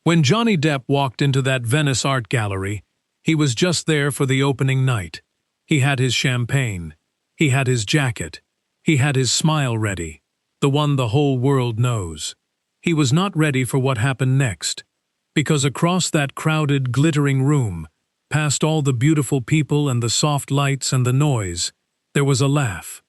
When Johnny Depp walked into that Venice art gallery, he was just there for the opening night. He had his champagne. He had his jacket. He had his smile ready, the one the whole world knows. He was not ready for what happened next, because across that crowded, glittering room, past all the beautiful people and the soft lights and the noise, there was a laugh.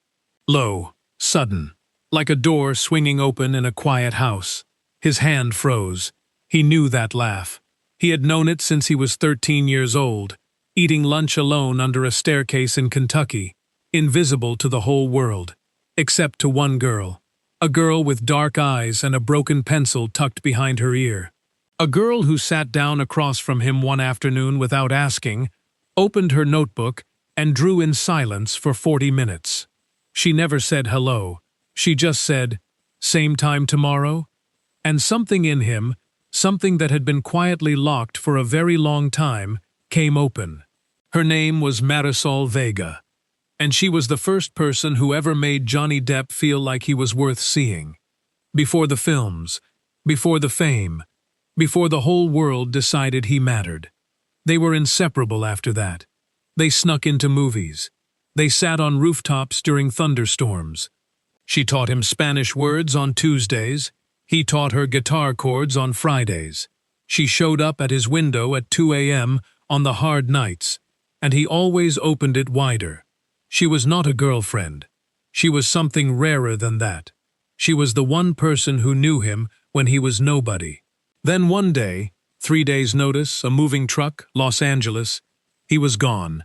Low, sudden, like a door swinging open in a quiet house. His hand froze. He knew that laugh. He had known it since he was 13 years old, eating lunch alone under a staircase in Kentucky, invisible to the whole world, except to one girl. A girl with dark eyes and a broken pencil tucked behind her ear. A girl who sat down across from him one afternoon without asking, opened her notebook, and drew in silence for 40 minutes. She never said hello. She just said, "Same time tomorrow?" And something in him, something that had been quietly locked for a very long time, came open. Her name was Marisol Vega, and she was the first person who ever made Johnny Depp feel like he was worth seeing. Before the films, before the fame, before the whole world decided he mattered. They were inseparable after that. They snuck into movies. They sat on rooftops during thunderstorms. She taught him Spanish words on Tuesdays. He taught her guitar chords on Fridays. She showed up at his window at 2 a.m. on the hard nights, and he always opened it wider. She was not a girlfriend. She was something rarer than that. She was the one person who knew him when he was nobody. Then one day, 3 days' notice, a moving truck, Los Angeles, he was gone.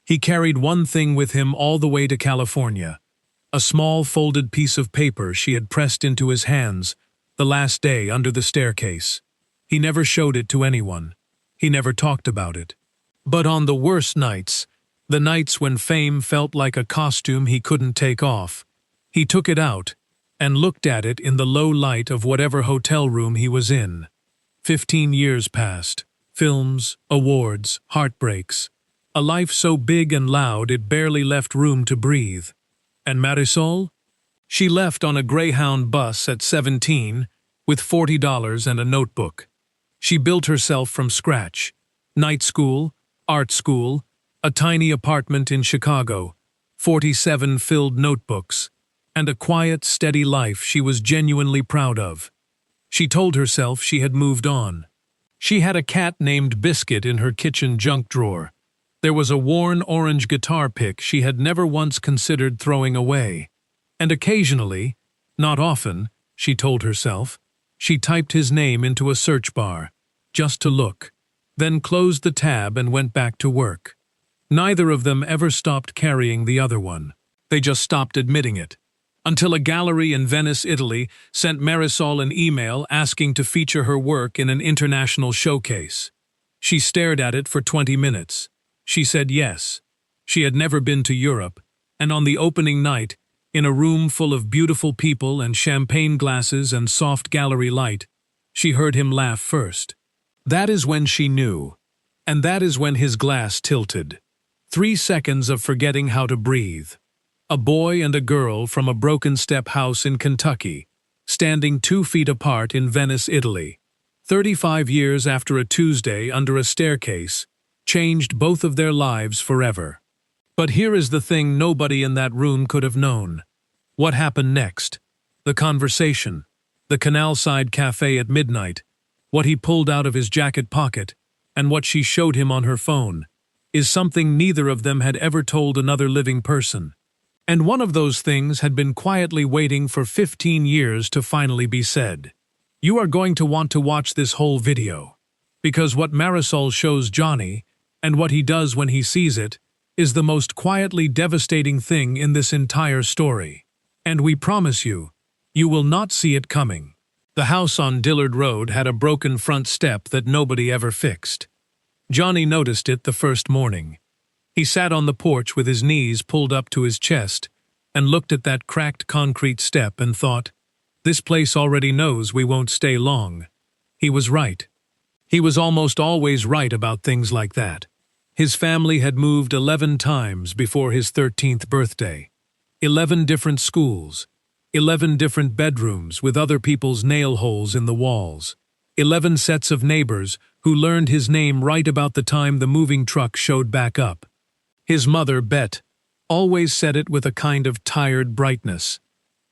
He carried one thing with him all the way to California, a small folded piece of paper she had pressed into his hands the last day under the staircase. He never showed it to anyone. He never talked about it. But on the worst nights, the nights when fame felt like a costume he couldn't take off, he took it out and looked at it in the low light of whatever hotel room he was in. 15 years passed. Films, awards, heartbreaks. A life so big and loud it barely left room to breathe. And Marisol? She left on a Greyhound bus at 17 with $40 and a notebook. She built herself from scratch. Night school, art school, a tiny apartment in Chicago, 47 filled notebooks, and a quiet, steady life she was genuinely proud of. She told herself she had moved on. She had a cat named Biscuit in her kitchen junk drawer. There was a worn orange guitar pick she had never once considered throwing away. And occasionally, not often, she told herself, she typed his name into a search bar, just to look, then closed the tab and went back to work. Neither of them ever stopped carrying the other one. They just stopped admitting it. Until a gallery in Venice, Italy, sent Marisol an email asking to feature her work in an international showcase. She stared at it for 20 minutes. She said yes. She had never been to Europe, and on the opening night, in a room full of beautiful people and champagne glasses and soft gallery light, she heard him laugh first. That is when she knew, and that is when his glass tilted. 3 seconds of forgetting how to breathe. A boy and a girl from a broken-step house in Kentucky, standing 2 feet apart in Venice, Italy. 35 years after a Tuesday under a staircase, changed both of their lives forever. But here is the thing nobody in that room could have known. What happened next? The conversation, the canal-side cafe at midnight, what he pulled out of his jacket pocket, and what she showed him on her phone, is something neither of them had ever told another living person. And one of those things had been quietly waiting for 15 years to finally be said. You are going to want to watch this whole video, because what Marisol shows Johnny, and what he does when he sees it, is the most quietly devastating thing in this entire story. And we promise you, you will not see it coming. The house on Dillard Road had a broken front step that nobody ever fixed. Johnny noticed it the first morning. He sat on the porch with his knees pulled up to his chest and looked at that cracked concrete step and thought, this place already knows we won't stay long. He was right. He was almost always right about things like that. His family had moved 11 times before his 13th birthday. 11 different schools, 11 different bedrooms with other people's nail holes in the walls. 11 sets of neighbors who learned his name right about the time the moving truck showed back up. His mother, Bet, always said it with a kind of tired brightness.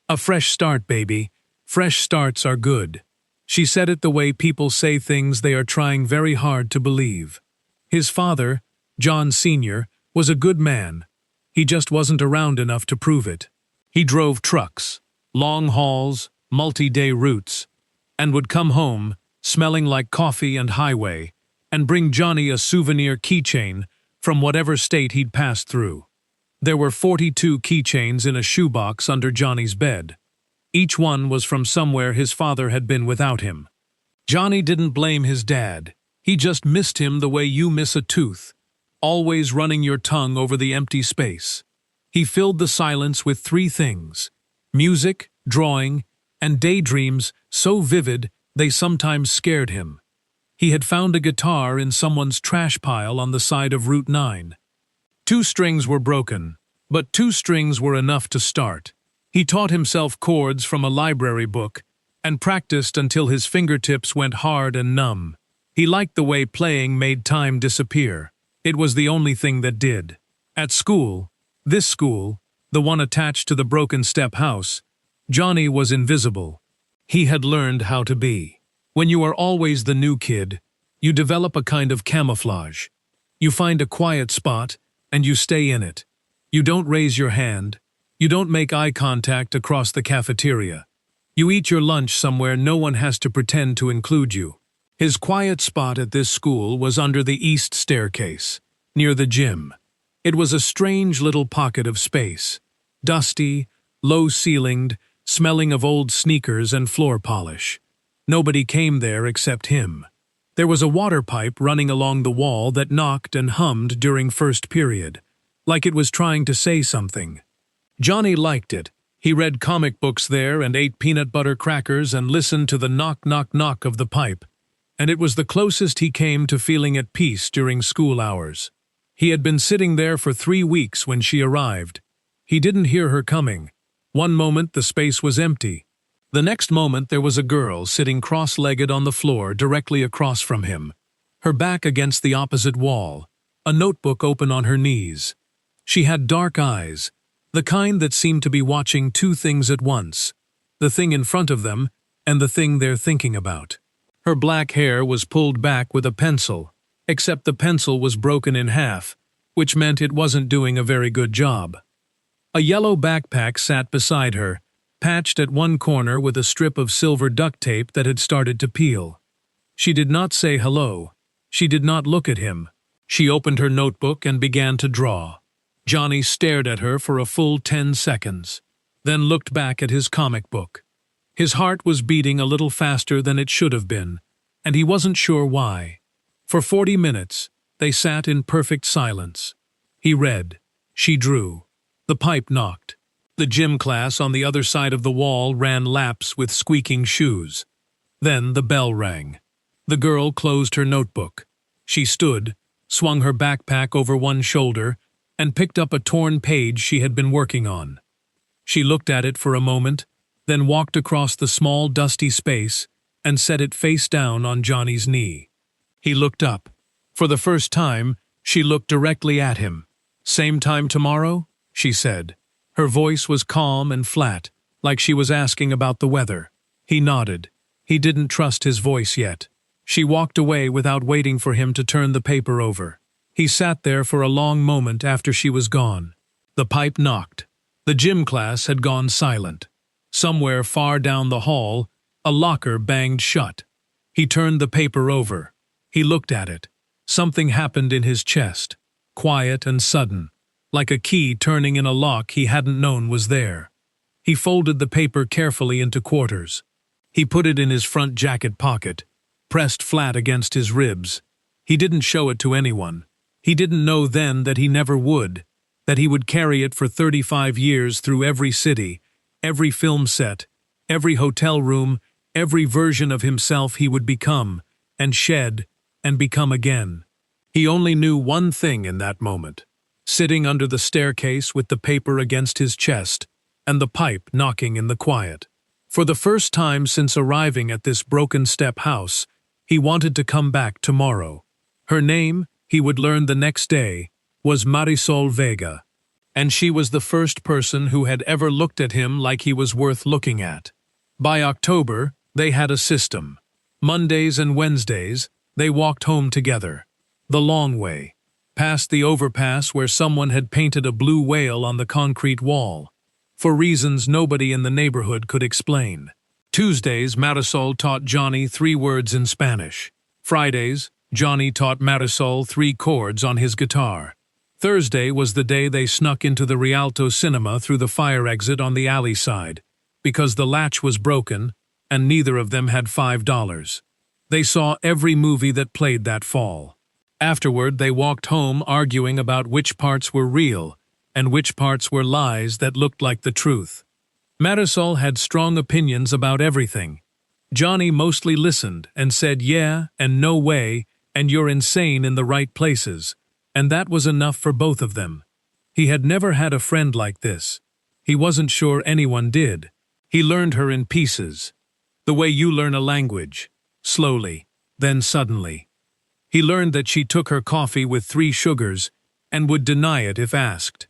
"A fresh start, baby. Fresh starts are good." She said it the way people say things they are trying very hard to believe. His father, John Sr., was a good man. He just wasn't around enough to prove it. He drove trucks, long hauls, multi-day routes, and would come home, smelling like coffee and highway, and bring Johnny a souvenir keychain from whatever state he'd passed through. There were 42 keychains in a shoebox under Johnny's bed. Each one was from somewhere his father had been without him. Johnny didn't blame his dad. He just missed him the way you miss a tooth, always running your tongue over the empty space. He filled the silence with 3 things: music, drawing, and daydreams so vivid they sometimes scared him. He had found a guitar in someone's trash pile on the side of Route 9. 2 strings were broken, but 2 strings were enough to start. He taught himself chords from a library book and practiced until his fingertips went hard and numb. He liked the way playing made time disappear. It was the only thing that did. At school, this school, the one attached to the broken step house, Johnny was invisible. He had learned how to be. When you are always the new kid, you develop a kind of camouflage. You find a quiet spot, and you stay in it. You don't raise your hand. You don't make eye contact across the cafeteria. You eat your lunch somewhere no one has to pretend to include you. His quiet spot at this school was under the east staircase, near the gym. It was a strange little pocket of space, dusty, low-ceilinged, smelling of old sneakers and floor polish. Nobody came there except him. There was a water pipe running along the wall that knocked and hummed during first period, like it was trying to say something. Johnny liked it. He read comic books there and ate peanut butter crackers and listened to the knock-knock-knock of the pipe, and it was the closest he came to feeling at peace during school hours. He had been sitting there for 3 weeks when she arrived. He didn't hear her coming. One moment the space was empty. The next moment there was a girl sitting cross-legged on the floor directly across from him, her back against the opposite wall, a notebook open on her knees. She had dark eyes, the kind that seemed to be watching 2 things at once, the thing in front of them and the thing they're thinking about. Her black hair was pulled back with a pencil, except the pencil was broken in half, which meant it wasn't doing a very good job. A yellow backpack sat beside her, patched at one corner with a strip of silver duct tape that had started to peel. She did not say hello. She did not look at him. She opened her notebook and began to draw. Johnny stared at her for a full 10 seconds, then looked back at his comic book. His heart was beating a little faster than it should have been, and he wasn't sure why. For 40 minutes, they sat in perfect silence. He read. She drew. The pipe knocked. The gym class on the other side of the wall ran laps with squeaking shoes. Then the bell rang. The girl closed her notebook. She stood, swung her backpack over one shoulder, and picked up a torn page she had been working on. She looked at it for a moment, then walked across the small dusty space and set it face down on Johnny's knee. He looked up. For the first time, she looked directly at him. "Same time tomorrow?" she said. Her voice was calm and flat, like she was asking about the weather. He nodded. He didn't trust his voice yet. She walked away without waiting for him to turn the paper over. He sat there for a long moment after she was gone. The pipe knocked. The gym class had gone silent. Somewhere far down the hall, a locker banged shut. He turned the paper over. He looked at it. Something happened in his chest, quiet and sudden, like a key turning in a lock he hadn't known was there. He folded the paper carefully into quarters. He put it in his front jacket pocket, pressed flat against his ribs. He didn't show it to anyone. He didn't know then that he never would, that he would carry it for 35 years through every city, every film set, every hotel room, every version of himself he would become, and shed, and become again. He only knew one thing in that moment, sitting under the staircase with the paper against his chest, and the pipe knocking in the quiet. For the first time since arriving at this broken step house, He wanted to come back tomorrow. Her name, he would learn the next day, was Marisol Vega, and she was the first person who had ever looked at him like he was worth looking at. By October, they had a system. Mondays and Wednesdays, they walked home together. The long way, past the overpass where someone had painted a blue whale on the concrete wall, for reasons nobody in the neighborhood could explain. Tuesdays, Marisol taught Johnny 3 words in Spanish. Fridays, Johnny taught Marisol 3 chords on his guitar. Thursday was the day they snuck into the Rialto cinema through the fire exit on the alley side, because the latch was broken and neither of them had $5. They saw every movie that played that fall. Afterward, they walked home arguing about which parts were real and which parts were lies that looked like the truth. Marisol had strong opinions about everything. Johnny mostly listened and said yeah and no way and you're insane in the right places, and that was enough for both of them. He had never had a friend like this. He wasn't sure anyone did. He learned her in pieces. The way you learn a language. Slowly, then suddenly. He learned that she took her coffee with 3 sugars and would deny it if asked.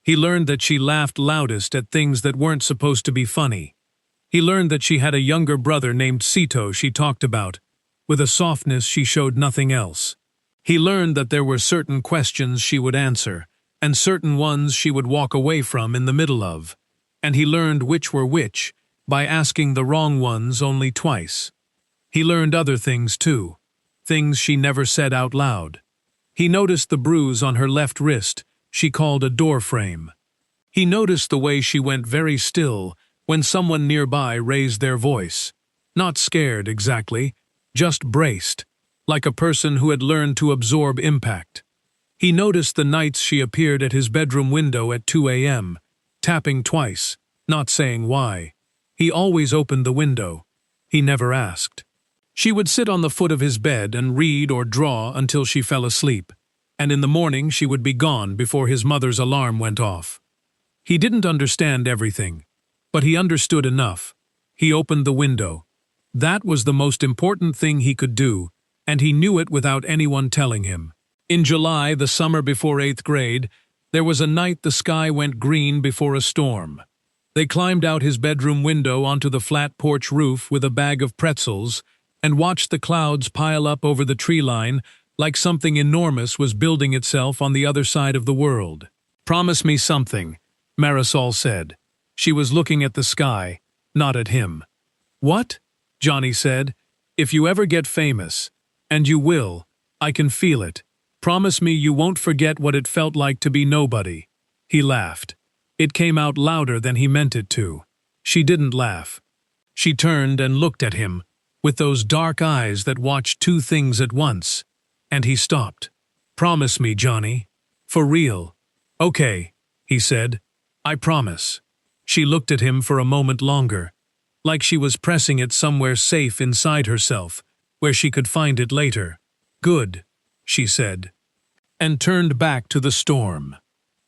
He learned that she laughed loudest at things that weren't supposed to be funny. He learned that she had a younger brother named Cito she talked about, with a softness she showed nothing else. He learned that there were certain questions she would answer, and certain ones she would walk away from in the middle of, and he learned which were which by asking the wrong ones only twice. He learned other things too, things she never said out loud. He noticed the bruise on her left wrist she called a door frame. He noticed the way she went very still when someone nearby raised their voice. Not scared exactly, just braced, like a person who had learned to absorb impact. He noticed the nights she appeared at his bedroom window at 2 a.m., tapping twice, not saying why. He always opened the window. He never asked. She would sit on the foot of his bed and read or draw until she fell asleep, and in the morning she would be gone before his mother's alarm went off. He didn't understand everything, but he understood enough. He opened the window. That was the most important thing he could do, and he knew it without anyone telling him. In July, the summer before 8th grade, there was a night the sky went green before a storm. They climbed out his bedroom window onto the flat porch roof with a bag of pretzels and watched the clouds pile up over the tree line like something enormous was building itself on the other side of the world. "Promise me something," Marisol said. She was looking at the sky, not at him. "What?" Johnny said. "If you ever get famous, and you will, I can feel it. Promise me you won't forget what it felt like to be nobody." He laughed. It came out louder than he meant it to. She didn't laugh. She turned and looked at him, with those dark eyes that watched 2 things at once, and he stopped. "Promise me, Johnny. For real." "Okay," he said. "I promise." She looked at him for a moment longer, like she was pressing it somewhere safe inside herself, where she could find it later. "Good," she said, and turned back to the storm.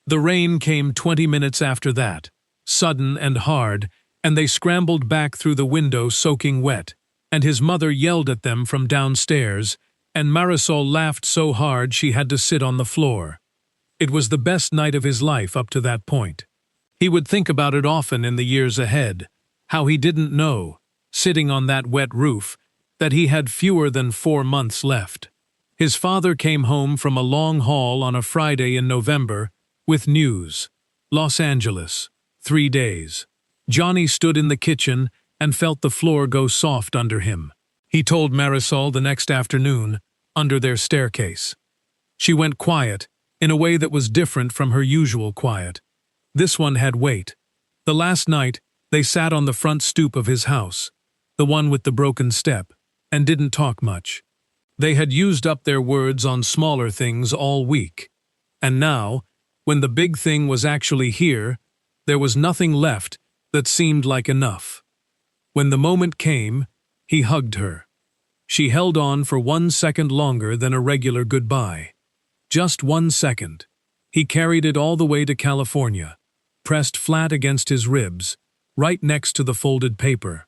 The rain came 20 minutes after that, sudden and hard, and they scrambled back through the window soaking wet, and his mother yelled at them from downstairs, and Marisol laughed so hard she had to sit on the floor. It was the best night of his life up to that point. He would think about it often in the years ahead, how he didn't know, sitting on that wet roof, that he had fewer than 4 months left. His father came home from a long haul on a Friday in November with news. Los Angeles, 3 days. Johnny stood in the kitchen and felt the floor go soft under him. He told Marisol the next afternoon, under their staircase. She went quiet, in a way that was different from her usual quiet. This one had weight. The last night, they sat on the front stoop of his house, the one with the broken step, and didn't talk much. They had used up their words on smaller things all week, and now, when the big thing was actually here, there was nothing left that seemed like enough. When the moment came, he hugged her. She held on for 1 second longer than a regular goodbye. Just 1 second. He carried it all the way to California, pressed flat against his ribs, right next to the folded paper.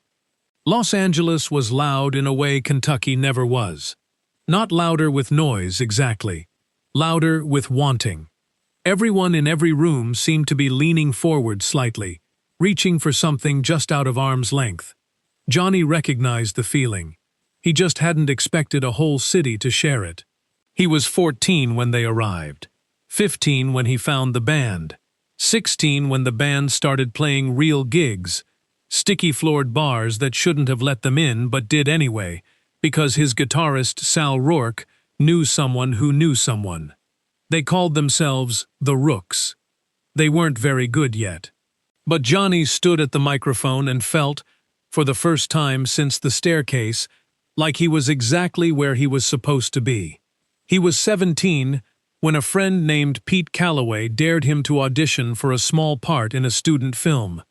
Los Angeles was loud in a way Kentucky never was. Not louder with noise, exactly. Louder with wanting. Everyone in every room seemed to be leaning forward slightly, reaching for something just out of arm's length. Johnny recognized the feeling. He just hadn't expected a whole city to share it. He was 14 when they arrived, 15 when he found the band, 16 when the band started playing real gigs, sticky-floored bars that shouldn't have let them in but did anyway, because his guitarist Sal Rourke knew someone who knew someone. They called themselves the Rooks. They weren't very good yet. But Johnny stood at the microphone and felt, for the first time since the staircase, like he was exactly where he was supposed to be. He was 17 when a friend named Pete Calloway dared him to audition for a small part in a student film.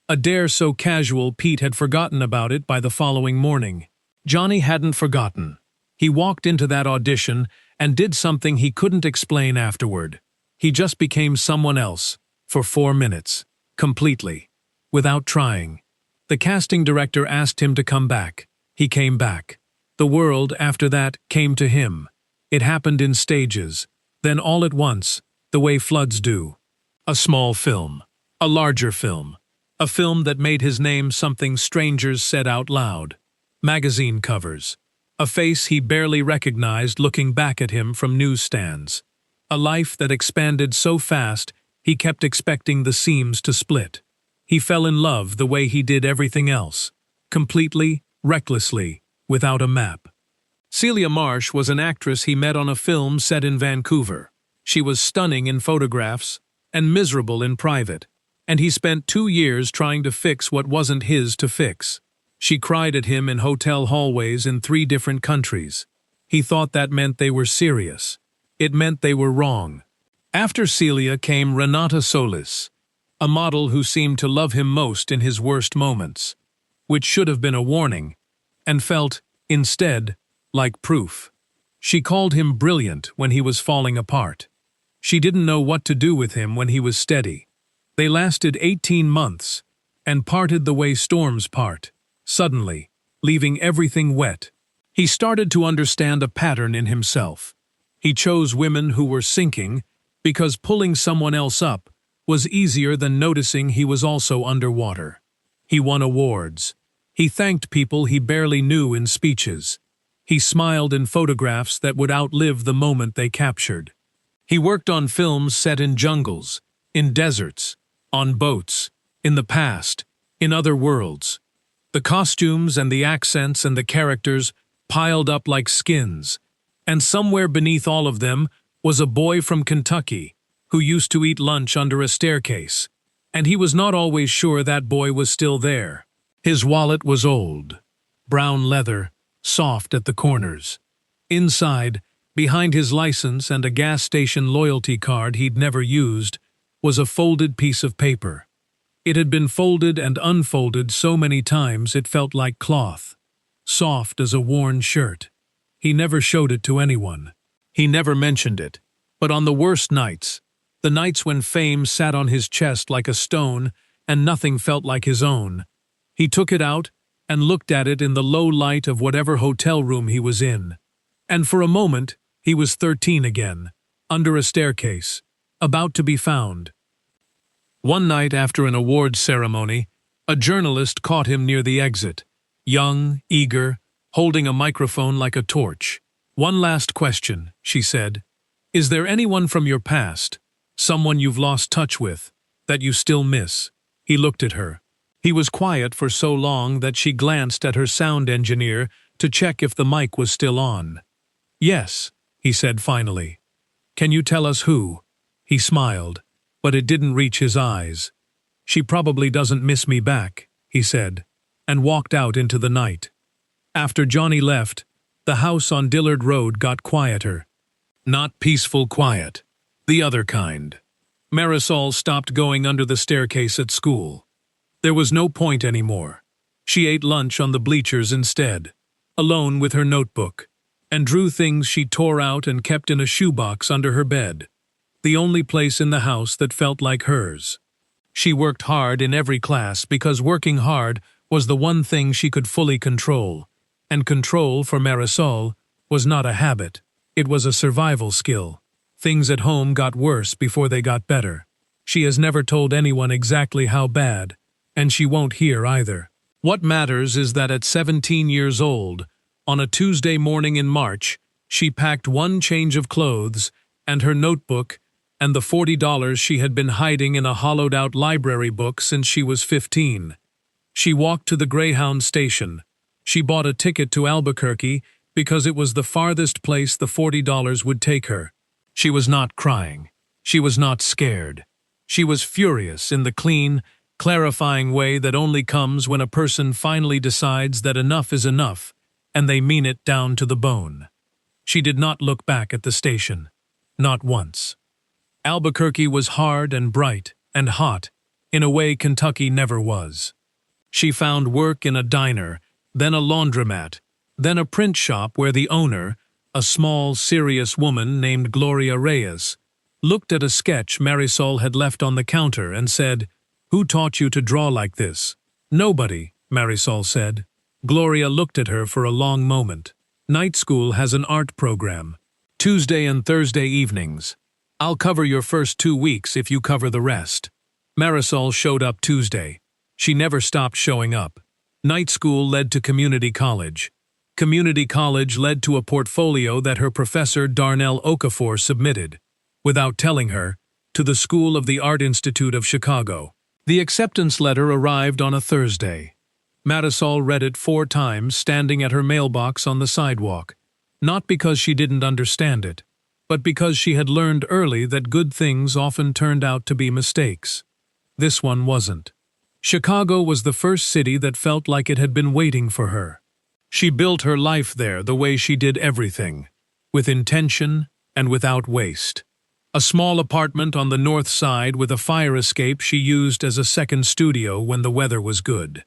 A dare so casual Pete had forgotten about it by the following morning. Johnny hadn't forgotten. He walked into that audition and did something he couldn't explain afterward. He just became someone else, for 4 minutes, completely, without trying. The casting director asked him to come back. He came back. The world, after that, came to him. It happened in stages, then all at once, the way floods do. A small film. A larger film. A film that made his name something strangers said out loud. Magazine covers. A face he barely recognized looking back at him from newsstands. A life that expanded so fast he kept expecting the seams to split. He fell in love the way he did everything else. Completely, recklessly, without a map. Celia Marsh was an actress he met on a film set in Vancouver. She was stunning in photographs and miserable in private, and he spent 2 years trying to fix what wasn't his to fix. She cried at him in hotel hallways in 3 different countries. He thought that meant they were serious. It meant they were wrong. After Celia came Renata Solis, a model who seemed to love him most in his worst moments, which should have been a warning, and felt, instead, like proof. She called him brilliant when he was falling apart. She didn't know what to do with him when he was steady. They lasted 18 months, and parted the way storms part. Suddenly, leaving everything wet. He started to understand a pattern in himself. He chose women who were sinking because pulling someone else up was easier than noticing he was also underwater. He won awards. He thanked people he barely knew in speeches. He smiled in photographs that would outlive the moment they captured. He worked on films set in jungles, in deserts, on boats, in the past, in other worlds. The costumes and the accents and the characters piled up like skins, and somewhere beneath all of them was a boy from Kentucky who used to eat lunch under a staircase, and he was not always sure that boy was still there. His wallet was old, brown leather, soft at the corners. Inside, behind his license and a gas station loyalty card he'd never used, was a folded piece of paper. It had been folded and unfolded so many times it felt like cloth, soft as a worn shirt. He never showed it to anyone. He never mentioned it. But on the worst nights, the nights when fame sat on his chest like a stone and nothing felt like his own, he took it out and looked at it in the low light of whatever hotel room he was in. And for a moment, he was 13 again, under a staircase, about to be found. One night after an awards ceremony, a journalist caught him near the exit, young, eager, holding a microphone like a torch. "One last question," she said. "Is there anyone from your past, someone you've lost touch with, that you still miss?" He looked at her. He was quiet for so long that she glanced at her sound engineer to check if the mic was still on. "Yes," he said finally. "Can you tell us who?" He smiled, but it didn't reach his eyes. "She probably doesn't miss me back," he said, and walked out into the night. After Johnny left, the house on Dillard Road got quieter. Not peaceful quiet, the other kind. Marisol stopped going under the staircase at school. There was no point anymore. She ate lunch on the bleachers instead, alone with her notebook, and drew things she tore out and kept in a shoebox under her bed. The only place in the house that felt like hers. She worked hard in every class because working hard was the one thing she could fully control, and control for Marisol was not a habit, it was a survival skill. Things at home got worse before they got better. She has never told anyone exactly how bad, and she won't hear either. What matters is that at 17 years old, on a Tuesday morning in March, she packed one change of clothes and her notebook and the $40 she had been hiding in a hollowed-out library book since she was 15. She walked to the Greyhound station. She bought a ticket to Albuquerque because it was the farthest place the $40 would take her. She was not crying. She was not scared. She was furious in the clean, clarifying way that only comes when a person finally decides that enough is enough, and they mean it down to the bone. She did not look back at the station. Not once. Albuquerque was hard and bright and hot, in a way Kentucky never was. She found work in a diner, then a laundromat, then a print shop where the owner, a small, serious woman named Gloria Reyes, looked at a sketch Marisol had left on the counter and said, "Who taught you to draw like this?" "Nobody," Marisol said. Gloria looked at her for a long moment. "Night school has an art program. Tuesday and Thursday evenings. I'll cover your first 2 weeks if you cover the rest." Marisol showed up Tuesday. She never stopped showing up. Night school led to community college. Community college led to a portfolio that her professor Darnell Okafor submitted, without telling her, to the School of the Art Institute of Chicago. The acceptance letter arrived on a Thursday. Marisol read it 4 times standing at her mailbox on the sidewalk, not because she didn't understand it, but because she had learned early that good things often turned out to be mistakes. This one wasn't. Chicago was the first city that felt like it had been waiting for her. She built her life there the way she did everything, with intention and without waste. A small apartment on the north side with a fire escape she used as a second studio when the weather was good.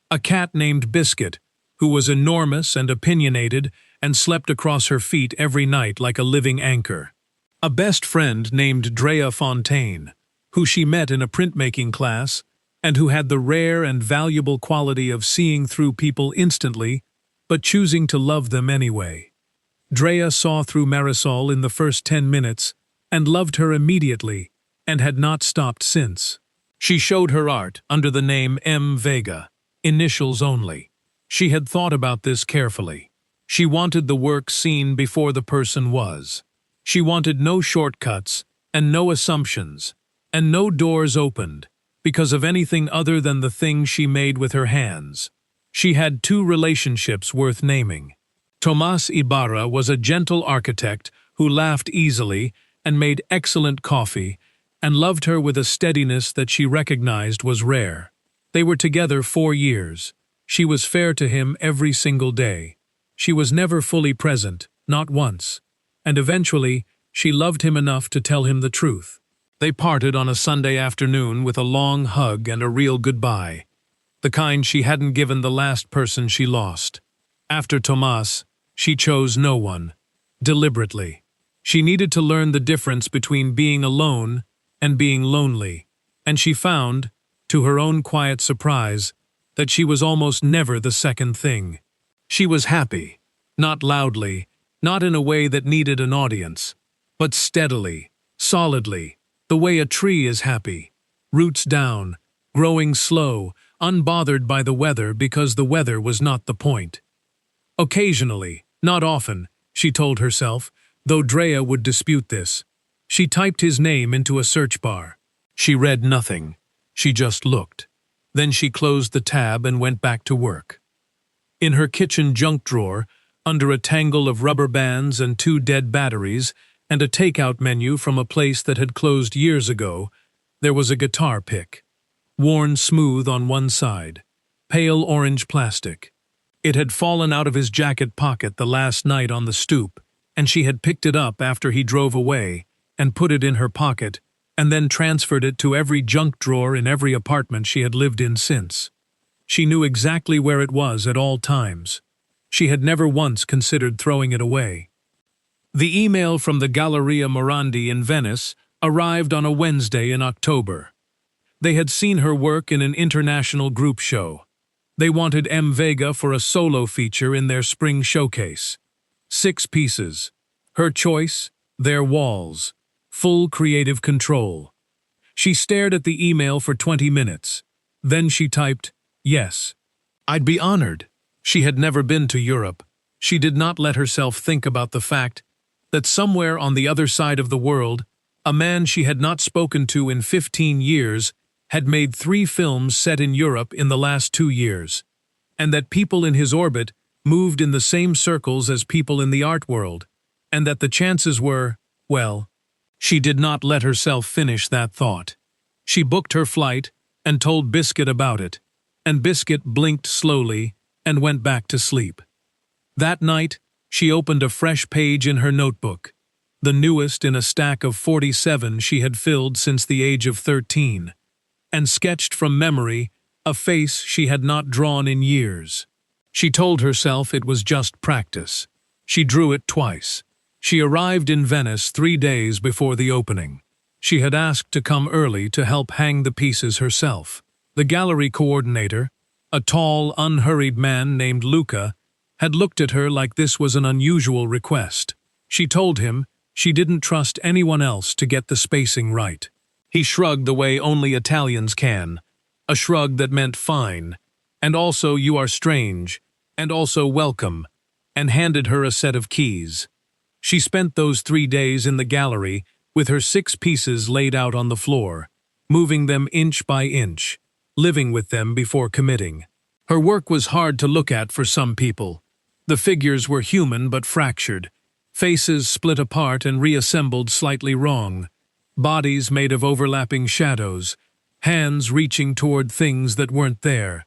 A cat named Biscuit, who was enormous and opinionated and slept across her feet every night like a living anchor. A best friend named Drea Fontaine, who she met in a printmaking class and who had the rare and valuable quality of seeing through people instantly, but choosing to love them anyway. Drea saw through Marisol in the first 10 minutes and loved her immediately and had not stopped since. She showed her art under the name M. Vega, initials only. She had thought about this carefully. She wanted the work seen before the person was. She wanted no shortcuts and no assumptions, and no doors opened because of anything other than the thing she made with her hands. She had 2 relationships worth naming. Tomas Ibarra was a gentle architect who laughed easily and made excellent coffee and loved her with a steadiness that she recognized was rare. They were together 4 years. She was fair to him every single day. She was never fully present, not once. And eventually, she loved him enough to tell him the truth. They parted on a Sunday afternoon with a long hug and a real goodbye, the kind she hadn't given the last person she lost. After Tomas, she chose no one, deliberately. She needed to learn the difference between being alone and being lonely, and she found, to her own quiet surprise, that she was almost never the second thing. She was happy, not loudly, not in a way that needed an audience, but steadily, solidly, the way a tree is happy, roots down, growing slow, unbothered by the weather because the weather was not the point. Occasionally, not often, she told herself, though Drea would dispute this. She typed his name into a search bar. She read nothing. She just looked. Then she closed the tab and went back to work. In her kitchen junk drawer, under a tangle of rubber bands and 2 dead batteries, and a takeout menu from a place that had closed years ago, there was a guitar pick, worn smooth on one side, pale orange plastic. It had fallen out of his jacket pocket the last night on the stoop, and she had picked it up after he drove away and put it in her pocket, and then transferred it to every junk drawer in every apartment she had lived in since. She knew exactly where it was at all times. She had never once considered throwing it away. The email from the Galleria Morandi in Venice arrived on a Wednesday in October. They had seen her work in an international group show. They wanted M. Vega for a solo feature in their spring showcase. 6 pieces. Her choice, their walls. Full creative control. She stared at the email for 20 minutes. Then she typed, "Yes." I'd be honored. She had never been to Europe. She did not let herself think about the fact that somewhere on the other side of the world, a man she had not spoken to in 15 years had made 3 films set in Europe in the last 2 years, and that people in his orbit moved in the same circles as people in the art world, and that the chances were, well, she did not let herself finish that thought. She booked her flight and told Biscuit about it, and Biscuit blinked slowly and went back to sleep. That night, she opened a fresh page in her notebook, the newest in a stack of 47 she had filled since the age of 13, and sketched from memory a face she had not drawn in years. She told herself it was just practice. She drew it twice. She arrived in Venice 3 days before the opening. She had asked to come early to help hang the pieces herself. The gallery coordinator, a tall, unhurried man named Luca, had looked at her like this was an unusual request. She told him she didn't trust anyone else to get the spacing right. He shrugged the way only Italians can, a shrug that meant fine, and also you are strange, and also welcome, and handed her a set of keys. She spent those 3 days in the gallery with her 6 pieces laid out on the floor, moving them inch by inch, living with them before committing. Her work was hard to look at for some people. The figures were human but fractured, faces split apart and reassembled slightly wrong, bodies made of overlapping shadows, hands reaching toward things that weren't there.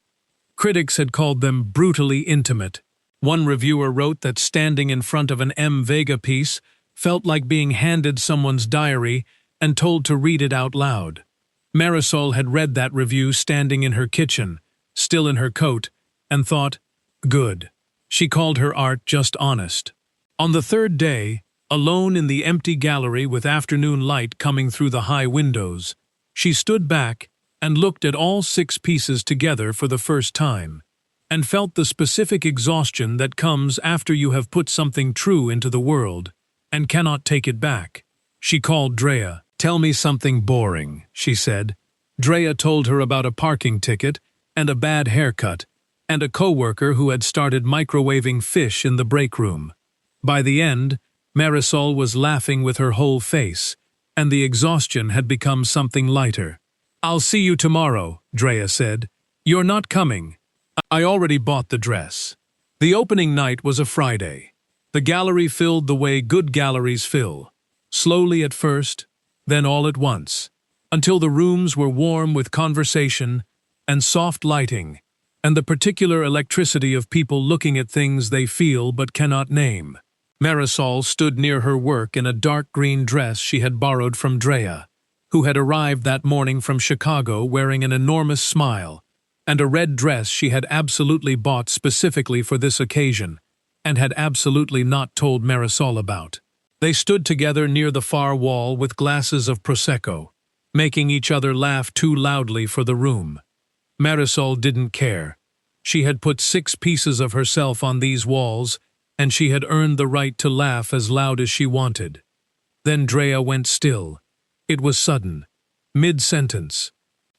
Critics had called them brutally intimate. One reviewer wrote that standing in front of an M. Vega piece felt like being handed someone's diary and told to read it out loud. Marisol had read that review standing in her kitchen, still in her coat, and thought, good. She called her art just honest. On the 3rd day, alone in the empty gallery with afternoon light coming through the high windows, she stood back and looked at all 6 pieces together for the first time, and felt the specific exhaustion that comes after you have put something true into the world and cannot take it back. She called Drea. "Tell me something boring," she said. Drea told her about a parking ticket and a bad haircut, and a coworker who had started microwaving fish in the break room. By the end, Marisol was laughing with her whole face, and the exhaustion had become something lighter. "I'll see you tomorrow," Drea said. "You're not coming. I already bought the dress." The opening night was a Friday. The gallery filled the way good galleries fill, slowly at first, then all at once, until the rooms were warm with conversation and soft lighting, and the particular electricity of people looking at things they feel but cannot name. Marisol stood near her work in a dark green dress she had borrowed from Drea, who had arrived that morning from Chicago wearing an enormous smile, and a red dress she had absolutely bought specifically for this occasion, and had absolutely not told Marisol about. They stood together near the far wall with glasses of Prosecco, making each other laugh too loudly for the room. Marisol didn't care. She had put 6 pieces of herself on these walls, and she had earned the right to laugh as loud as she wanted. Then Drea went still. It was sudden, mid-sentence,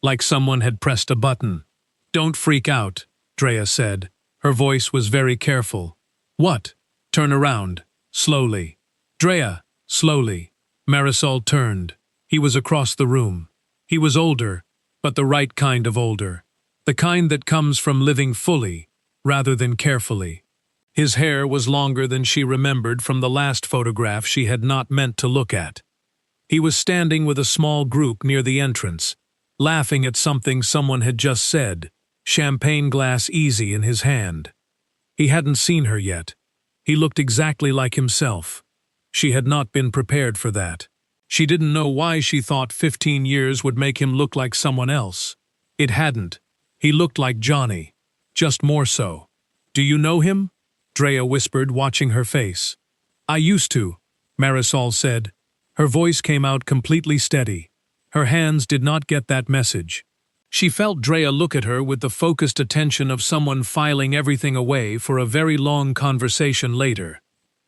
like someone had pressed a button. "Don't freak out," Drea said. Her voice was very careful. "What?" "Turn around, slowly." "Drea," slowly. Marisol turned. He was across the room. He was older, but the right kind of older. The kind that comes from living fully, rather than carefully. His hair was longer than she remembered from the last photograph she had not meant to look at. He was standing with a small group near the entrance, laughing at something someone had just said, champagne glass easy in his hand. He hadn't seen her yet. He looked exactly like himself. She had not been prepared for that. She didn't know why she thought 15 years would make him look like someone else. It hadn't. He looked like Johnny, just more so. "Do you know him?" Drea whispered, watching her face. "I used to," Marisol said. Her voice came out completely steady. Her hands did not get that message. She felt Drea look at her with the focused attention of someone filing everything away for a very long conversation later.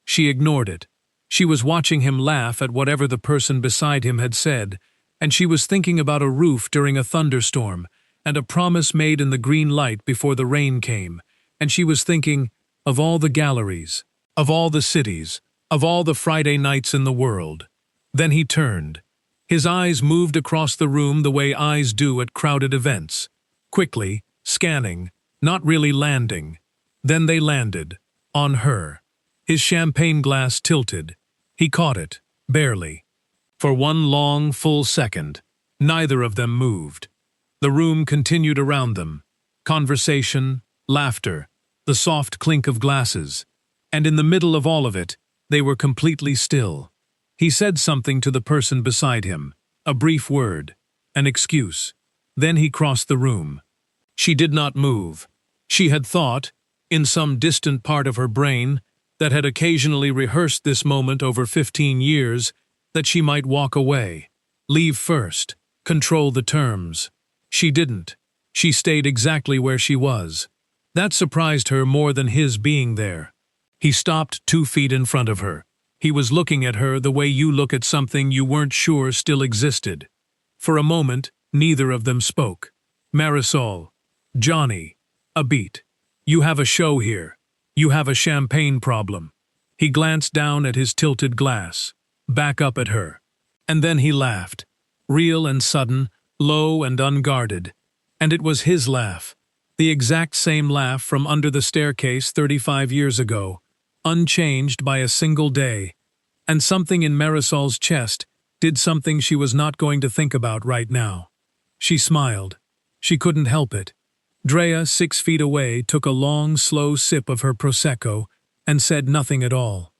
She ignored it. She was watching him laugh at whatever the person beside him had said, and she was thinking about a roof during a thunderstorm, and a promise made in the green light before the rain came, and she was thinking of all the galleries, of all the cities, of all the Friday nights in the world. Then he turned. His eyes moved across the room the way eyes do at crowded events. Quickly, scanning, not really landing. Then they landed. On her. His champagne glass tilted. He caught it, barely. For one long, full second, neither of them moved. The room continued around them. Conversation, laughter, the soft clink of glasses. And in the middle of all of it, they were completely still. He said something to the person beside him, a brief word, an excuse. Then he crossed the room. She did not move. She had thought, in some distant part of her brain, that had occasionally rehearsed this moment over 15 years, that she might walk away, leave first, control the terms. She didn't. She stayed exactly where she was. That surprised her more than his being there. He stopped 2 feet in front of her. He was looking at her the way you look at something you weren't sure still existed. For a moment, neither of them spoke. Marisol. Johnny. A beat. You have a show here. You have a champagne problem. He glanced down at his tilted glass, back up at her. And then he laughed. Real and sudden, low and unguarded. And it was his laugh. The exact same laugh from under the staircase 35 years ago, unchanged by a single day. And something in Marisol's chest did something she was not going to think about right now. She smiled. She couldn't help it. Drea, 6 feet away, took a long, slow sip of her Prosecco and said nothing at all.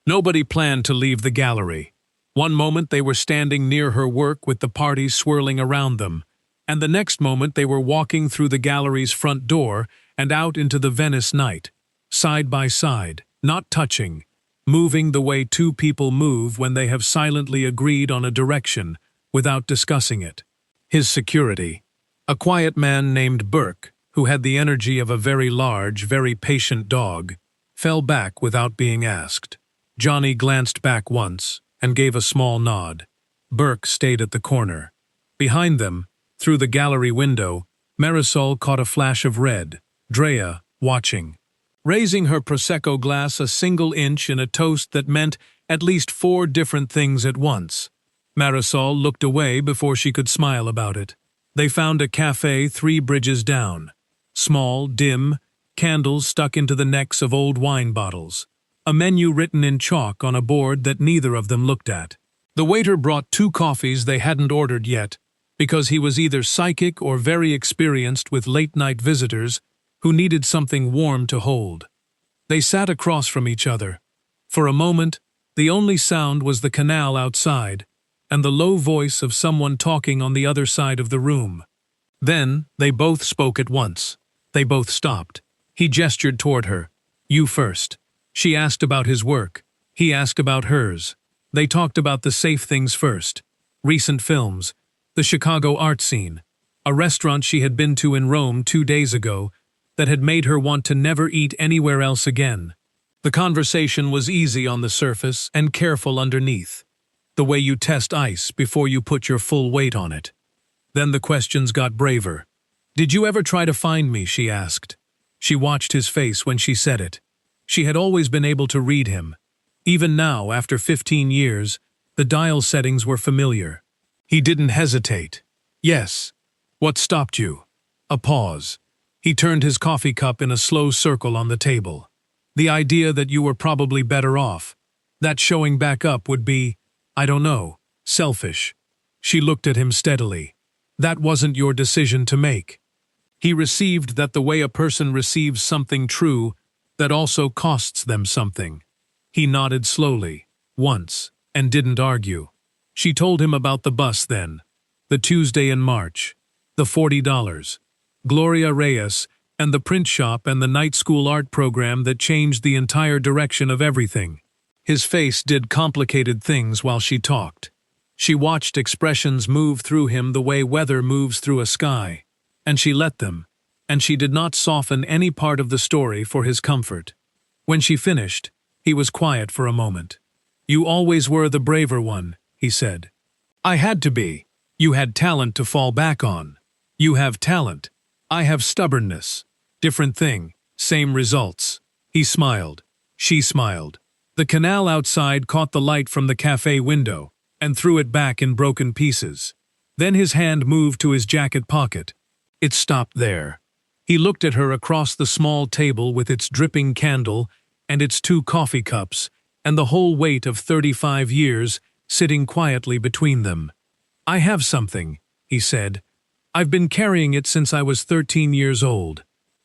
Nobody planned to leave the gallery. One moment they were standing near her work with the party swirling around them, and the next moment they were walking through the gallery's front door and out into the Venice night, side by side, not touching, moving the way 2 people move when they have silently agreed on a direction without discussing it. His security. A quiet man named Burke, who had the energy of a very large, very patient dog, fell back without being asked. Johnny glanced back once and gave a small nod. Burke stayed at the corner. Behind them, through the gallery window, Marisol caught a flash of red, Drea watching. Raising her Prosecco glass a single inch in a toast that meant at least 4 different things at once. Marisol looked away before she could smile about it. They found a cafe 3 bridges down. Small, dim, candles stuck into the necks of old wine bottles. A menu written in chalk on a board that neither of them looked at. The waiter brought 2 coffees they hadn't ordered yet, because he was either psychic or very experienced with late-night visitors who needed something warm to hold. They sat across from each other. For a moment, the only sound was the canal outside, and the low voice of someone talking on the other side of the room. Then, they both spoke at once. They both stopped. He gestured toward her. You first. She asked about his work. He asked about hers. They talked about the safe things first. Recent films. The Chicago art scene. A restaurant she had been to in Rome 2 days ago that had made her want to never eat anywhere else again. The conversation was easy on the surface and careful underneath. The way you test ice before you put your full weight on it. Then the questions got braver. Did you ever try to find me, she asked. She watched his face when she said it. She had always been able to read him. Even now, after 15 years, the dial settings were familiar. He didn't hesitate. Yes. What stopped you? A pause. He turned his coffee cup in a slow circle on the table. The idea that you were probably better off. That showing back up would be, I don't know, selfish. She looked at him steadily. That wasn't your decision to make. He received that the way a person receives something true that also costs them something. He nodded slowly, once, and didn't argue. She told him about the bus then, the Tuesday in March, the $40, Gloria Reyes, and the print shop and the night school art program that changed the entire direction of everything. His face did complicated things while she talked. She watched expressions move through him the way weather moves through a sky. and she let them, and she did not soften any part of the story for his comfort. When she finished, he was quiet for a moment. "You always were the braver one," he said. "I had to be. You had talent to fall back on. You have talent. I have stubbornness. Different thing, same results." He smiled. She smiled. The canal outside caught the light from the cafe window and threw it back in broken pieces. Then his hand moved to his jacket pocket. It stopped there. He looked at her across the small table with its dripping candle and its 2 coffee cups, and the whole weight of 35 years sitting quietly between them. "I have something," he said. "I've been carrying it since I was 13 years old."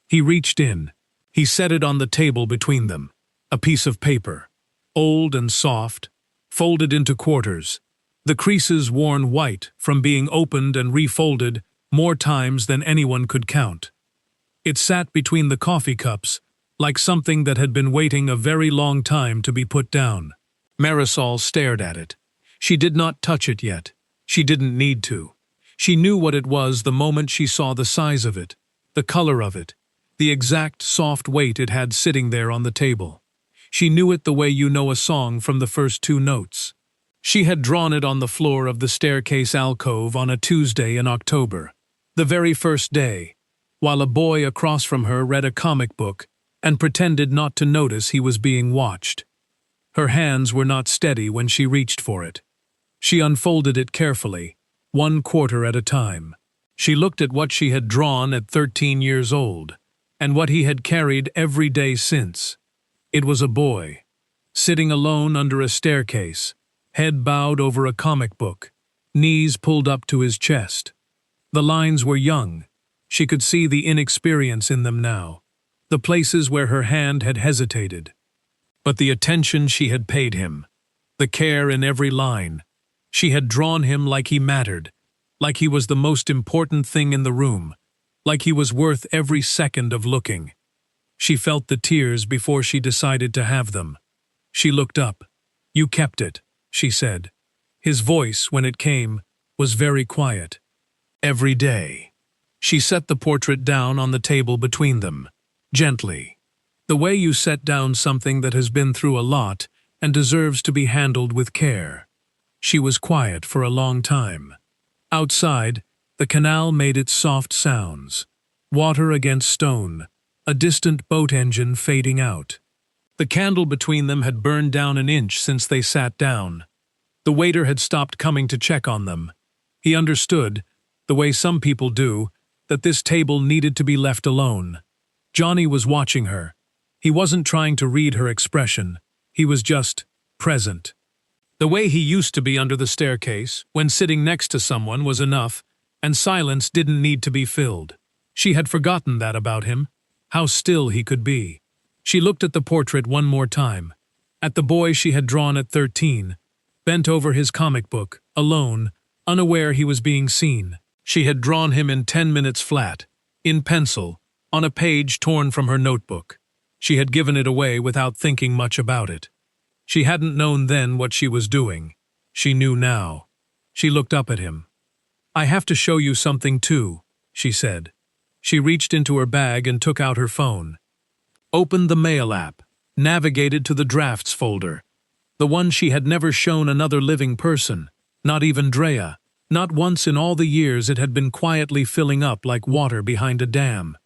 He reached in. He set it on the table between them. A piece of paper, old and soft, folded into quarters, the creases worn white from being opened and refolded more times than anyone could count. It sat between the coffee cups, like something that had been waiting a very long time to be put down. Marisol stared at it. She did not touch it yet. She didn't need to. She knew what it was the moment she saw the size of it, the color of it, the exact soft weight it had sitting there on the table. She knew it the way you know a song from the first 2 notes. She had drawn it on the floor of the staircase alcove on a Tuesday in October, the very first day, while a boy across from her read a comic book and pretended not to notice he was being watched. Her hands were not steady when she reached for it. She unfolded it carefully, 1 quarter at a time. She looked at what she had drawn at 13 years old, and what he had carried every day since. It was a boy, sitting alone under a staircase, head bowed over a comic book, knees pulled up to his chest. The lines were young. She could see the inexperience in them now, the places where her hand had hesitated. But the attention she had paid him, the care in every line, she had drawn him like he mattered, like he was the most important thing in the room, like he was worth every second of looking. She felt the tears before she decided to have them. She looked up. "You kept it," she said. His voice, when it came, was very quiet. "Every day." She set the portrait down on the table between them, gently. The way you set down something that has been through a lot and deserves to be handled with care. She was quiet for a long time. Outside, the canal made its soft sounds. Water against stone, a distant boat engine fading out. The candle between them had burned down an inch since they sat down. The waiter had stopped coming to check on them. He understood, the way some people do, that this table needed to be left alone. Johnny was watching her. He wasn't trying to read her expression. He was just present. The way he used to be under the staircase, when sitting next to someone, was enough, and silence didn't need to be filled. She had forgotten that about him, how still he could be. She looked at the portrait one more time, at the boy she had drawn at 13, bent over his comic book, alone, unaware he was being seen. She had drawn him in 10 minutes flat, in pencil, on a page torn from her notebook. She had given it away without thinking much about it. She hadn't known then what she was doing. She knew now. She looked up at him. "I have to show you something too," she said. She reached into her bag and took out her phone. Opened the mail app, navigated to the drafts folder. The one she had never shown another living person, not even Drea. Not once in all the years it had been quietly filling up like water behind a dam.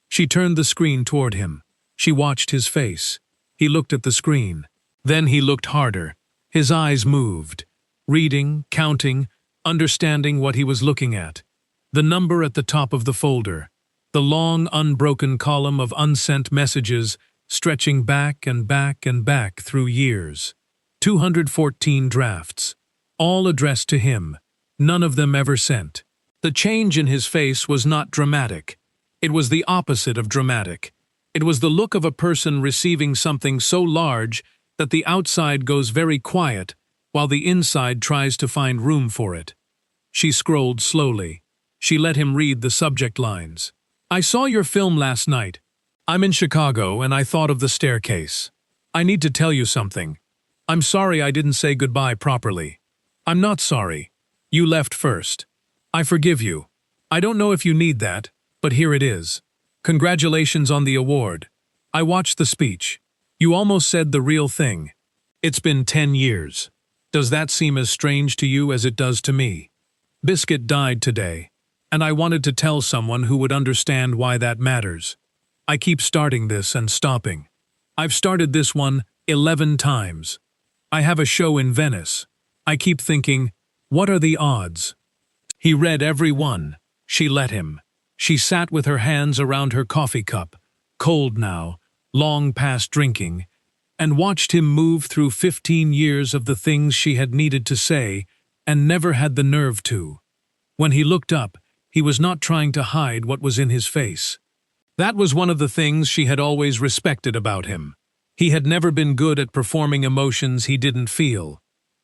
She turned the screen toward him. She watched his face. He looked at the screen. Then he looked harder. His eyes moved, reading, counting, understanding what he was looking at. The number at the top of the folder. The long, unbroken column of unsent messages stretching back and back and back through years. 214 drafts, all addressed to him, none of them ever sent. The change in his face was not dramatic. It was the opposite of dramatic. It was the look of a person receiving something so large that the outside goes very quiet while the inside tries to find room for it. She scrolled slowly. She let him read the subject lines. "I saw your film last night. I'm in Chicago and I thought of the staircase. I need to tell you something. I'm sorry I didn't say goodbye properly. I'm not sorry. You left first. I forgive you. I don't know if you need that, But here it is. Congratulations on the award. I watched the speech. You almost said the real thing. It's been 10 years. Does that seem as strange to you as it does to me? Biscuit died today, and I wanted to tell someone who would understand why that matters. I keep starting this and stopping. I've started this one 11 times. I have a show in Venice. I keep thinking, what are the odds? He read every one. She let him. She sat with her hands around her coffee cup, cold now, long past drinking, and watched him move through 15 years of the things she had needed to say and never had the nerve to. When he looked up, he was not trying to hide what was in his face. That was one of the things she had always respected about him. He had never been good at performing emotions he didn't feel.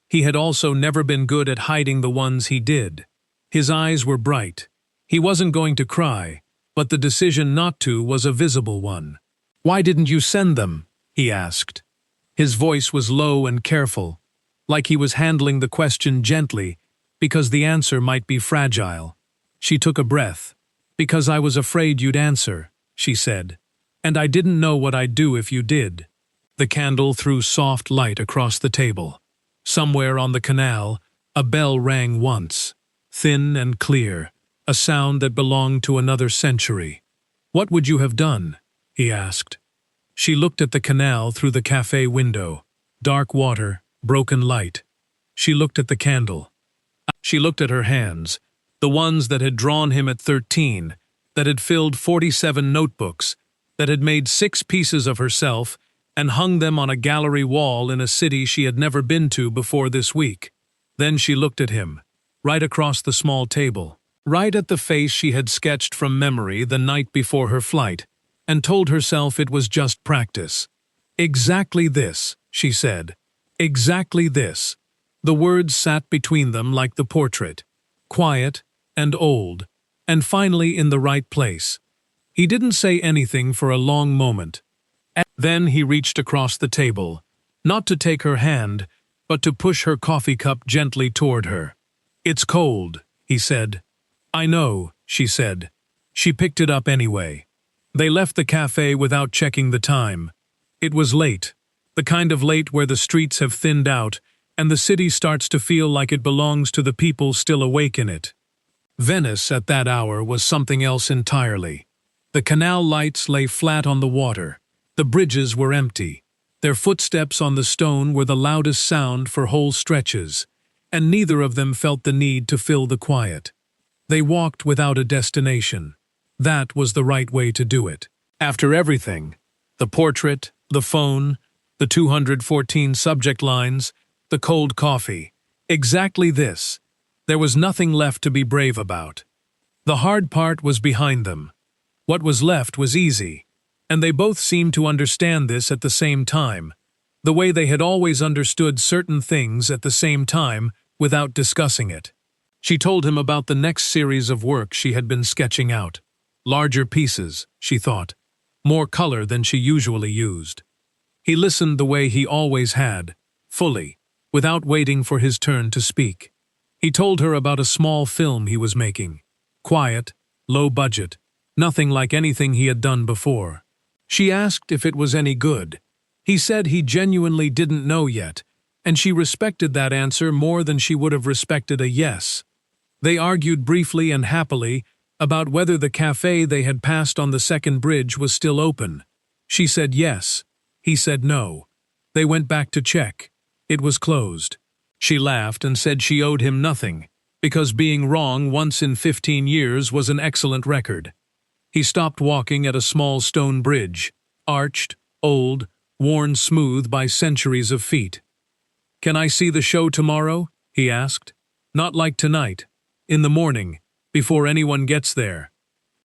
He had also never been good at hiding the ones he did. His eyes were bright. He wasn't going to cry, but the decision not to was a visible one. "Why didn't you send them?" he asked. His voice was low and careful, like he was handling the question gently, because the answer might be fragile. She took a breath. "Because I was afraid you'd answer," she said. "And I didn't know what I'd do if you did." The candle threw soft light across the table. Somewhere on the canal, a bell rang once, thin and clear, a sound that belonged to another century. "What would you have done?" he asked. She looked at the canal through the cafe window. Dark water, broken light. She looked at the candle. She looked at her hands, the ones that had drawn him at 13, that had filled 47 notebooks, that had made 6 pieces of herself and hung them on a gallery wall in a city she had never been to before this week. Then she looked at him, right across the small table, right at the face she had sketched from memory the night before her flight, and told herself it was just practice. "Exactly this," she said. "Exactly this." The words sat between them like the portrait, quiet and old, and finally in the right place. He didn't say anything for a long moment. Then he reached across the table, not to take her hand, but to push her coffee cup gently toward her. "It's cold," he said. "I know," she said. She picked it up anyway. They left the cafe without checking the time. It was late, the kind of late where the streets have thinned out and the city starts to feel like it belongs to the people still awake in it. Venice at that hour was something else entirely. The canal lights lay flat on the water. The bridges were empty. Their footsteps on the stone were the loudest sound for whole stretches, and neither of them felt the need to fill the quiet. They walked without a destination. That was the right way to do it. After everything, the portrait, the phone, the 214 subject lines, the cold coffee, exactly this, there was nothing left to be brave about. The hard part was behind them. What was left was easy, and they both seemed to understand this at the same time, the way they had always understood certain things at the same time without discussing it. She told him about the next series of work she had been sketching out. Larger pieces, she thought, more color than she usually used. He listened the way he always had, fully, without waiting for his turn to speak. He told her about a small film he was making. Quiet, low budget, nothing like anything he had done before. She asked if it was any good. He said he genuinely didn't know yet, and she respected that answer more than she would have respected a yes. They argued briefly and happily about whether the cafe they had passed on the second bridge was still open. She said yes. He said no. They went back to check. It was closed. She laughed and said she owed him nothing, because being wrong once in 15 years was an excellent record. He stopped walking at a small stone bridge, arched, old, worn smooth by centuries of feet. "Can I see the show tomorrow?" he asked. "Not like tonight. In the morning, before anyone gets there."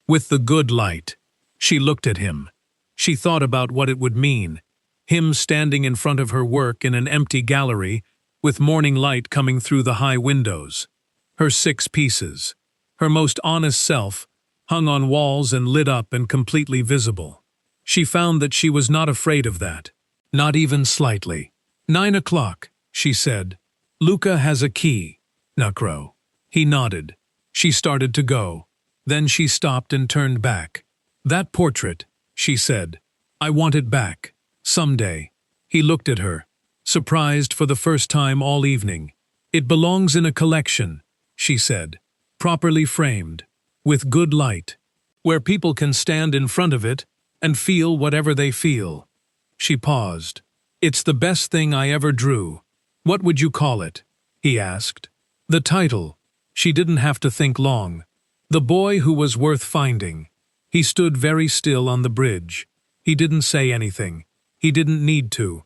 With the good light. She looked at him. She thought about what it would mean. Him standing in front of her work in an empty gallery, with morning light coming through the high windows. Her 6 pieces, her most honest self, hung on walls and lit up and completely visible. She found that she was not afraid of that, not even slightly. 9 o'clock, she said. "Luca has a key." Nacro. He nodded. She started to go. Then she stopped and turned back. "That portrait," she said. "I want it back. Someday." He looked at her, surprised for the first time all evening. "It belongs in a collection," she said. "Properly framed, with good light, where people can stand in front of it and feel whatever they feel." She paused. "It's the best thing I ever drew." "What would you call it?" he asked. "The title." She didn't have to think long. "The Boy Who Was Worth Finding." He stood very still on the bridge. He didn't say anything. He didn't need to.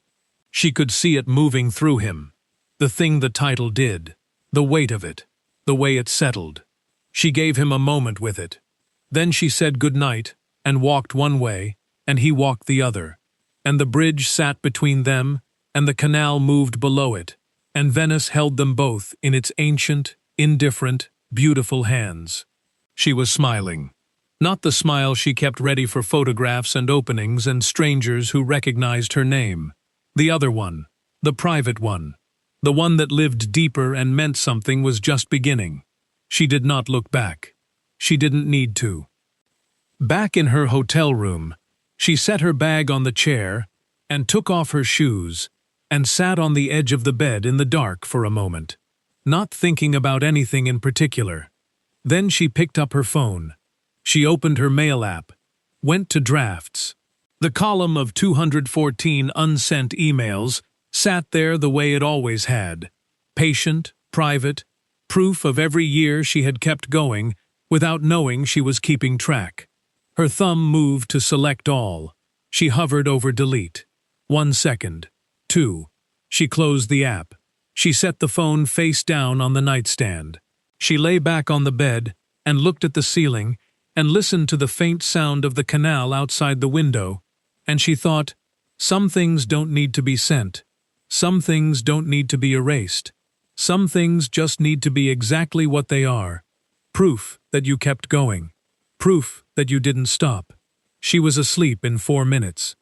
She could see it moving through him. The thing the title did. The weight of it. The way it settled. She gave him a moment with it. Then she said good night, and walked one way, and he walked the other. And the bridge sat between them, and the canal moved below it, and Venice held them both in its ancient, indifferent, beautiful hands. She was smiling. Not the smile she kept ready for photographs and openings and strangers who recognized her name. The other one. The private one. The one that lived deeper and meant something was just beginning. She did not look back. She didn't need to. Back in her hotel room, she set her bag on the chair and took off her shoes and sat on the edge of the bed in the dark for a moment, not thinking about anything in particular. Then she picked up her phone. She opened her mail app, went to drafts. The column of 214 unsent emails sat there the way it always had, patient, private, proof of every year she had kept going without knowing she was keeping track. Her thumb moved to select all. She hovered over delete. 1 second. 2. She closed the app. She set the phone face down on the nightstand. She lay back on the bed and looked at the ceiling and listened to the faint sound of the canal outside the window, and she thought, some things don't need to be sent. Some things don't need to be erased. Some things just need to be exactly what they are. Proof that you kept going. Proof that you didn't stop. She was asleep in 4 minutes.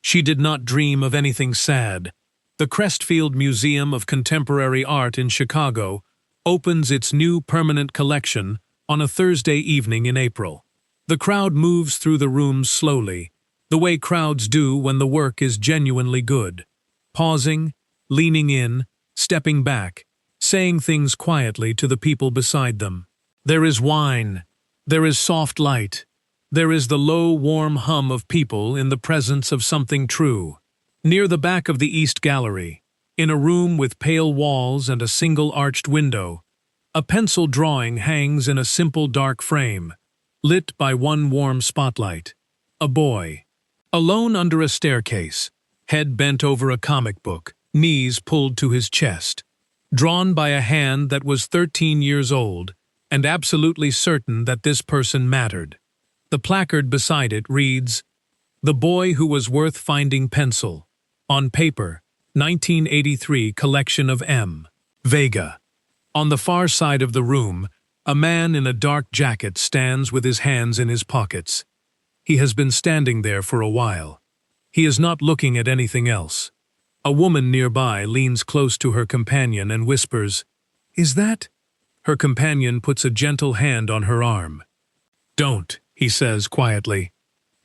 She did not dream of anything sad. The Crestfield Museum of Contemporary Art in Chicago opens its new permanent collection on a Thursday evening in April. The crowd moves through the rooms slowly, the way crowds do when the work is genuinely good. Pausing, leaning in, stepping back, saying things quietly to the people beside them. There is wine. There is soft light. There is the low, warm hum of people in the presence of something true. Near the back of the East Gallery, in a room with pale walls and a single arched window, a pencil drawing hangs in a simple dark frame, lit by one warm spotlight. A boy, alone under a staircase, head bent over a comic book, knees pulled to his chest, drawn by a hand that was 13 years old and absolutely certain that this person mattered. The placard beside it reads, "The Boy Who Was Worth Finding Pencil. On paper, 1983 collection of M. Vega." On the far side of the room, a man in a dark jacket stands with his hands in his pockets. He has been standing there for a while. He is not looking at anything else. A woman nearby leans close to her companion and whispers, "Is that?" Her companion puts a gentle hand on her arm. "Don't," he says quietly.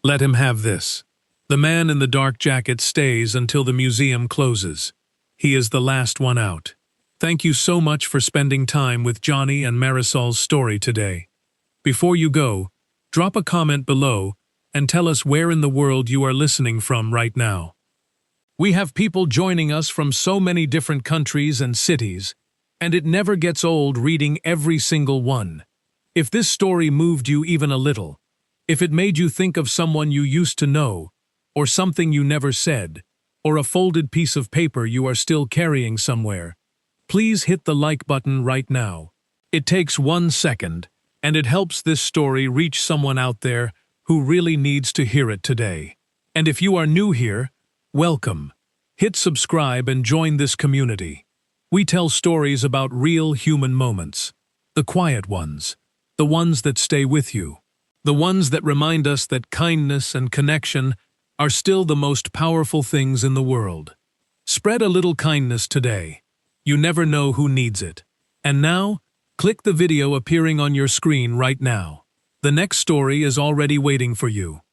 "Let him have this." The man in the dark jacket stays until the museum closes. He is the last one out. Thank you so much for spending time with Johnny and Marisol's story today. Before you go, drop a comment below and tell us where in the world you are listening from right now. We have people joining us from so many different countries and cities, and it never gets old reading every single one. If this story moved you even a little, if it made you think of someone you used to know, or something you never said, or a folded piece of paper you are still carrying somewhere, please hit the like button right now. It takes 1 second, and it helps this story reach someone out there who really needs to hear it today. And if you are new here, welcome. Hit subscribe and join this community. We tell stories about real human moments, the quiet ones, the ones that stay with you, the ones that remind us that kindness and connection are still the most powerful things in the world. Spread a little kindness today. You never know who needs it. And now, click the video appearing on your screen right now. The next story is already waiting for you.